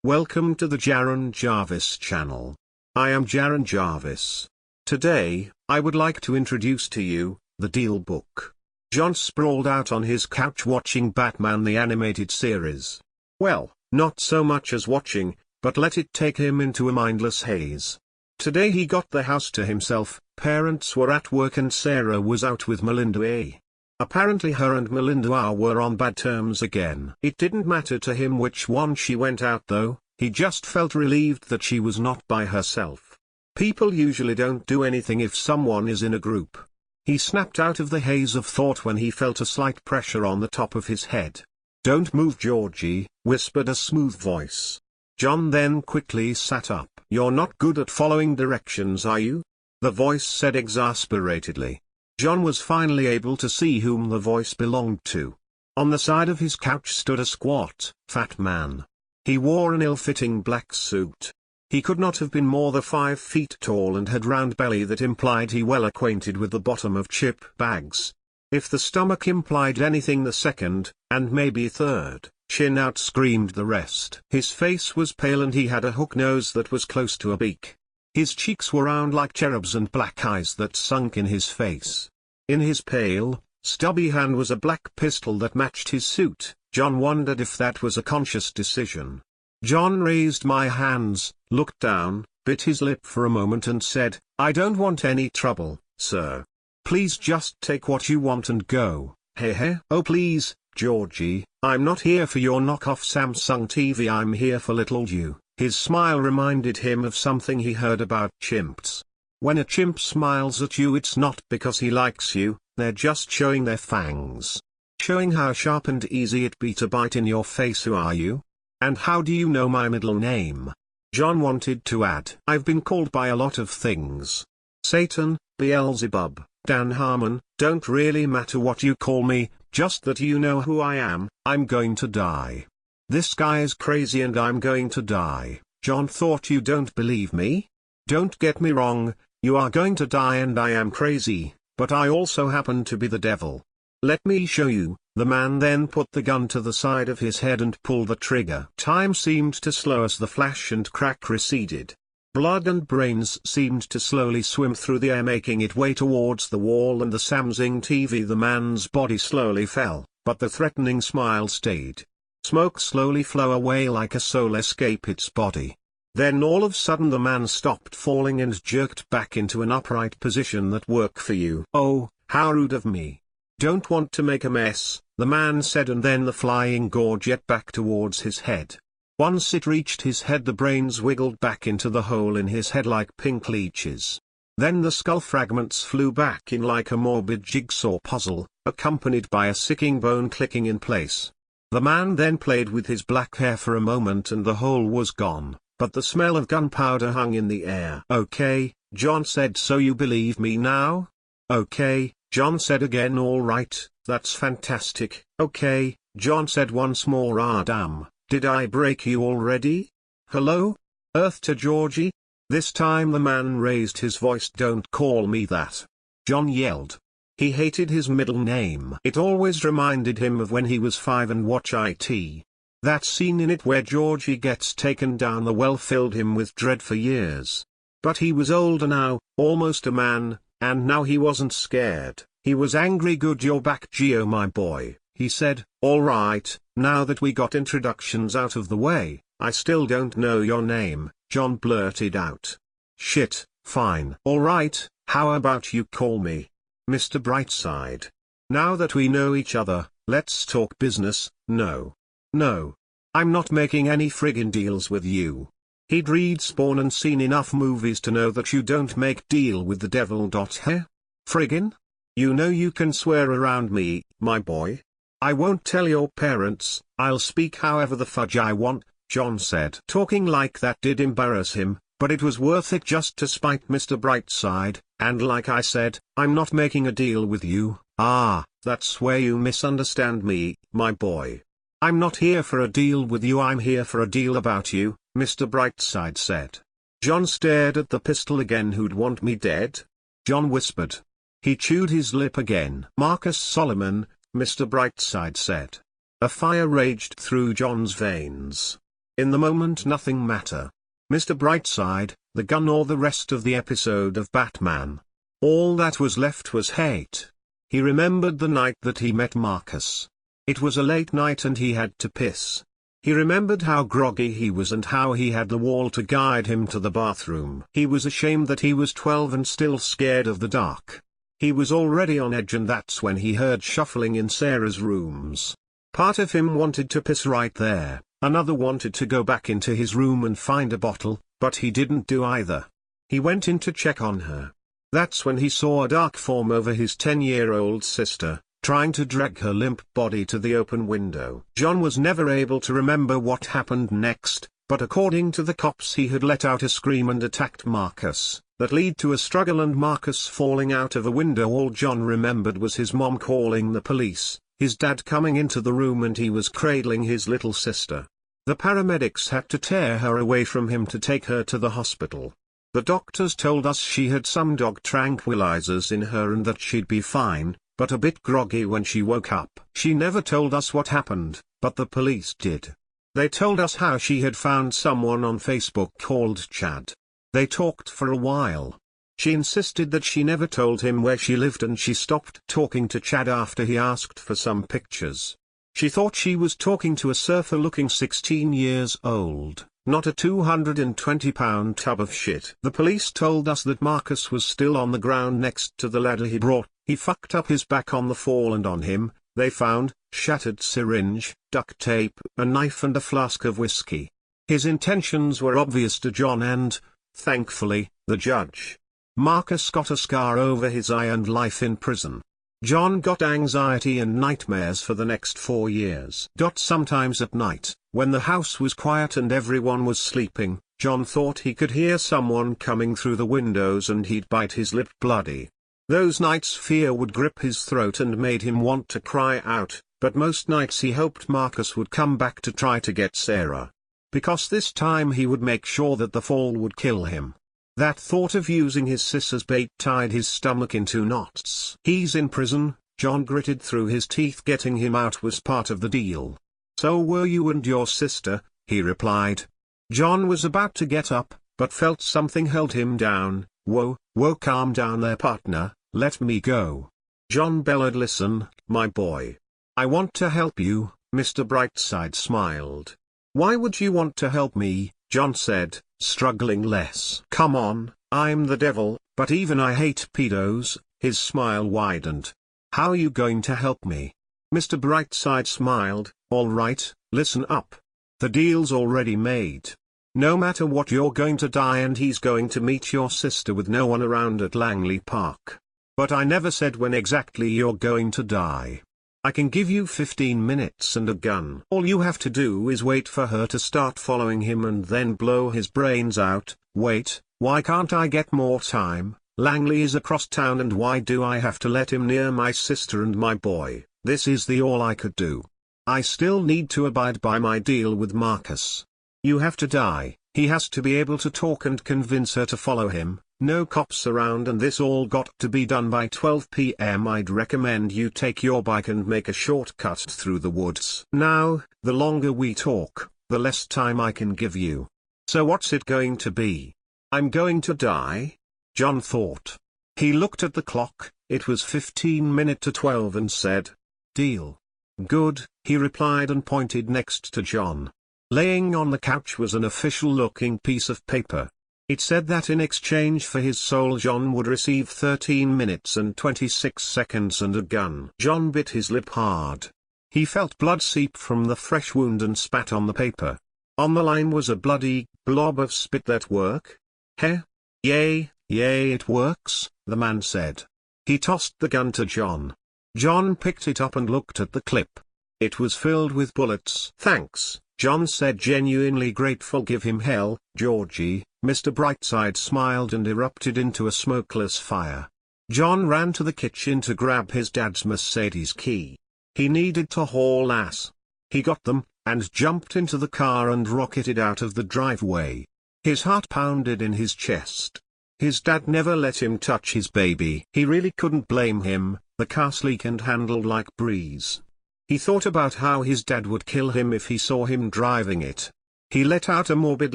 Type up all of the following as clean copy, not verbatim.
Welcome to the Jaron Jarvis channel. I am Jaron Jarvis. Today, I would like to introduce to you, The Deal Book. John sprawled out on his couch watching Batman the Animated Series. Well, not so much as watching, but let it take him into a mindless haze. Today he got the house to himself, parents were at work and Sarah was out with Melinda A. Apparently her and Melinda A were on bad terms again. It didn't matter to him which one she went out though, he just felt relieved that she was not by herself. People usually don't do anything if someone is in a group. He snapped out of the haze of thought when he felt a slight pressure on the top of his head. "Don't move, Georgie," whispered a smooth voice. John then quickly sat up. "You're not good at following directions, are you?" the voice said exasperatedly. John was finally able to see whom the voice belonged to. On the side of his couch stood a squat, fat man. He wore an ill-fitting black suit. He could not have been more than 5 feet tall and had round belly that implied he well acquainted with the bottom of chip bags. If the stomach implied anything, the second, and maybe third, chin out-screamed the rest. His face was pale and he had a hook nose that was close to a beak. His cheeks were round like cherubs and black eyes that sunk in his face. In his pale, stubby hand was a black pistol that matched his suit. John wondered if that was a conscious decision. John raised my hands, looked down, bit his lip for a moment and said, "I don't want any trouble, sir. Please just take what you want and go." "Heh." "Oh please, Georgie, I'm not here for your knockoff Samsung TV, I'm here for little you." His smile reminded him of something he heard about chimps. When a chimp smiles at you, it's not because he likes you, they're just showing their fangs. Showing how sharp and easy it'd be to bite in your face. "Who are you? And how do you know my middle name?" John wanted to add, "I've been called by a lot of things. Satan, Beelzebub, Dan Harmon, don't really matter what you call me, just that you know who I am. I'm going to die. This guy is crazy and I'm going to die." John thought, "You don't believe me? Don't get me wrong, you are going to die and I am crazy, but I also happen to be the devil. Let me show you." The man then put the gun to the side of his head and pulled the trigger. Time seemed to slow as the flash and crack receded. Blood and brains seemed to slowly swim through the air, making it way towards the wall and the Samsung TV. The man's body slowly fell, but the threatening smile stayed. Smoke slowly flew away like a soul escape its body. Then all of a sudden the man stopped falling and jerked back into an upright position. "That work for you?" "Oh, how rude of me. Don't want to make a mess," the man said, and then the flying gore jet back towards his head. Once it reached his head, the brains wiggled back into the hole in his head like pink leeches. Then the skull fragments flew back in like a morbid jigsaw puzzle, accompanied by a sicking bone clicking in place. The man then played with his black hair for a moment and the hole was gone, but the smell of gunpowder hung in the air. "Okay," John said, "so you believe me now?" "Okay," John said again. "All right, that's fantastic." "Okay," John said once more. "Ah damn, did I break you already? Hello? Earth to Georgie?" This time the man raised his voice. "Don't call me that," John yelled. He hated his middle name. It always reminded him of when he was 5 and watch IT. That scene in it where Georgie gets taken down the well filled him with dread for years. But he was older now, almost a man, and now he wasn't scared. He was angry. "Good you're back, Geo my boy," he said. "All right, now that we got introductions out of the way, I still don't know your name," John blurted out. "Shit, fine. All right, how about you call me Mr. Brightside? Now that we know each other, let's talk business." "No. No. I'm not making any friggin' deals with you." He'd read Spawn and seen enough movies to know that you don't make deal with the devil. "Heh? Friggin'? You know you can swear around me, my boy. I won't tell your parents, I'll speak however the fudge I want," John said. Talking like that did embarrass him, but it was worth it just to spite Mr. Brightside, and like I said, I'm not making a deal with you. "Ah, that's where you misunderstand me, my boy. I'm not here for a deal with you, I'm here for a deal about you," Mr. Brightside said. John stared at the pistol again. "Who'd want me dead?" John whispered. He chewed his lip again. "Marcus Solomon," Mr. Brightside said. A fire raged through John's veins. In the moment nothing mattered. Mr. Brightside, the gun or the rest of the episode of Batman. All that was left was hate. He remembered the night that he met Marcus. It was a late night and he had to piss. He remembered how groggy he was and how he had the wall to guide him to the bathroom. He was ashamed that he was 12 and still scared of the dark. He was already on edge, and that's when he heard shuffling in Sarah's rooms. Part of him wanted to piss right there, another wanted to go back into his room and find a bottle, but he didn't do either. He went in to check on her. That's when he saw a dark form over his 10-year-old sister, trying to drag her limp body to the open window. John was never able to remember what happened next, but according to the cops he had let out a scream and attacked Marcus. That led to a struggle and Marcus falling out of a window. All John remembered was his mom calling the police, his dad coming into the room, and he was cradling his little sister. The paramedics had to tear her away from him to take her to the hospital. The doctors told us she had some dog tranquilizers in her and that she'd be fine, but a bit groggy when she woke up. She never told us what happened, but the police did. They told us how she had found someone on Facebook called Chad. They talked for a while. She insisted that she never told him where she lived, and she stopped talking to Chad after he asked for some pictures. She thought she was talking to a surfer looking 16 years old, not a 220-pound tub of shit. The police told us that Marcus was still on the ground next to the ladder he brought. He fucked up his back on the fall, and on him, they found shattered syringe, duct tape, a knife and a flask of whiskey. His intentions were obvious to John and, thankfully, the judge. Marcus got a scar over his eye and life in prison. John got anxiety and nightmares for the next 4 years. Sometimes at night, when the house was quiet and everyone was sleeping, John thought he could hear someone coming through the windows and he'd bite his lip bloody. Those nights fear would grip his throat and made him want to cry out, but most nights he hoped Marcus would come back to try to get Sarah. Because this time he would make sure that the fall would kill him. That thought of using his sis as bait tied his stomach into knots. He's in prison, John gritted through his teeth. Getting him out was part of the deal. So were you and your sister, he replied. John was about to get up, but felt something held him down. Whoa, calm down there, partner, let me go. John bellowed, listen, my boy. I want to help you. Mr. Brightside smiled. Why would you want to help me? John said, struggling less. Come on, I'm the devil, but even I hate pedos. His smile widened. How are you going to help me? Mr. Brightside smiled. All right, listen up. The deal's already made. No matter what, you're going to die, and he's going to meet your sister with no one around at Langley Park. But I never said when exactly you're going to die. I can give you 15 minutes and a gun. All you have to do is wait for her to start following him and then blow his brains out. Wait, why can't I get more time? Langley is across town, and why do I have to let him near my sister and my boy? This is the all I could do. I still need to abide by my deal with Marcus. You have to die. He has to be able to talk and convince her to follow him. No cops around, and this all got to be done by 12 p.m. I'd recommend you take your bike and make a shortcut through the woods. Now, the longer we talk, the less time I can give you. So what's it going to be? I'm going to die? John thought. He looked at the clock. It was 15 minutes to 12 and said, deal. Good, he replied and pointed next to John. Laying on the couch was an official-looking piece of paper. It said that in exchange for his soul John would receive 13 minutes and 26 seconds and a gun. John bit his lip hard. He felt blood seep from the fresh wound and spat on the paper. On the line was a bloody blob of spit. That work? Heh? Yay, it works, the man said. He tossed the gun to John. John picked it up and looked at the clip. It was filled with bullets. Thanks, John said, genuinely grateful. Give him hell, Georgie. Mr. Brightside smiled and erupted into a smokeless fire. John ran to the kitchen to grab his dad's Mercedes key. He needed to haul ass. He got them, and jumped into the car and rocketed out of the driveway. His heart pounded in his chest. His dad never let him touch his baby. He really couldn't blame him. The car sleek and handled like breeze. He thought about how his dad would kill him if he saw him driving it. He let out a morbid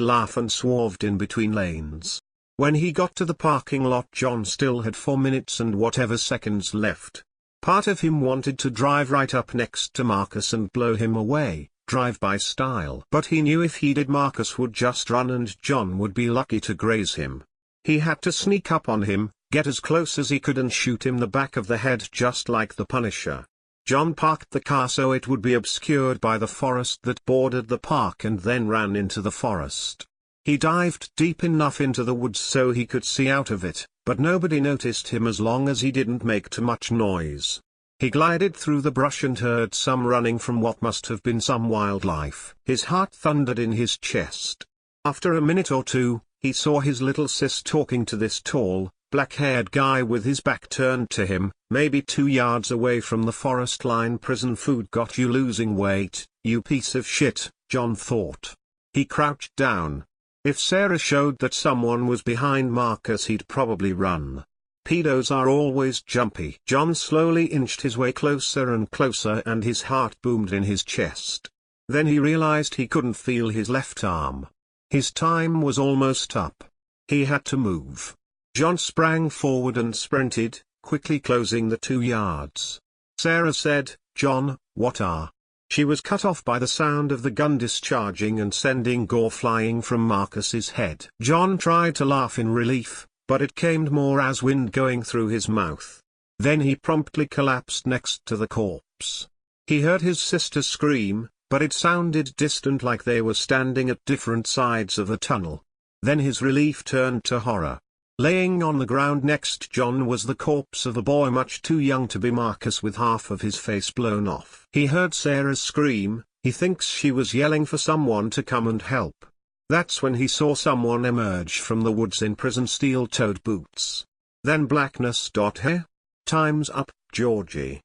laugh and swerved in between lanes. When he got to the parking lot, John still had 4 minutes and whatever seconds left. Part of him wanted to drive right up next to Marcus and blow him away, drive-by style. But he knew if he did, Marcus would just run and John would be lucky to graze him. He had to sneak up on him, get as close as he could and shoot him the back of the head just like the Punisher. John parked the car so it would be obscured by the forest that bordered the park and then ran into the forest. He dived deep enough into the woods so he could see out of it, but nobody noticed him as long as he didn't make too much noise. He glided through the brush and heard some running from what must have been some wildlife. His heart thundered in his chest. After a minute or two, he saw his little sis talking to this tall, black-haired guy with his back turned to him, maybe 2 yards away from the forest line. Prison food got you losing weight, you piece of shit, John thought. He crouched down. If Sarah showed that someone was behind Marcus, he'd probably run. Pedos are always jumpy. John slowly inched his way closer and closer and his heart boomed in his chest. Then he realized he couldn't feel his left arm. His time was almost up. He had to move. John sprang forward and sprinted, quickly closing the 2 yards. Sarah said, "John, what are?" She was cut off by the sound of the gun discharging and sending gore flying from Marcus's head. John tried to laugh in relief, but it came more as wind going through his mouth. Then he promptly collapsed next to the corpse. He heard his sister scream, but it sounded distant, like they were standing at different sides of the tunnel. Then his relief turned to horror. Laying on the ground next John was the corpse of a boy much too young to be Marcus, with half of his face blown off. He heard Sarah's scream. He thinks she was yelling for someone to come and help. That's when he saw someone emerge from the woods in prison steel-toed boots. Then blackness. Hey? Time's up, Georgie.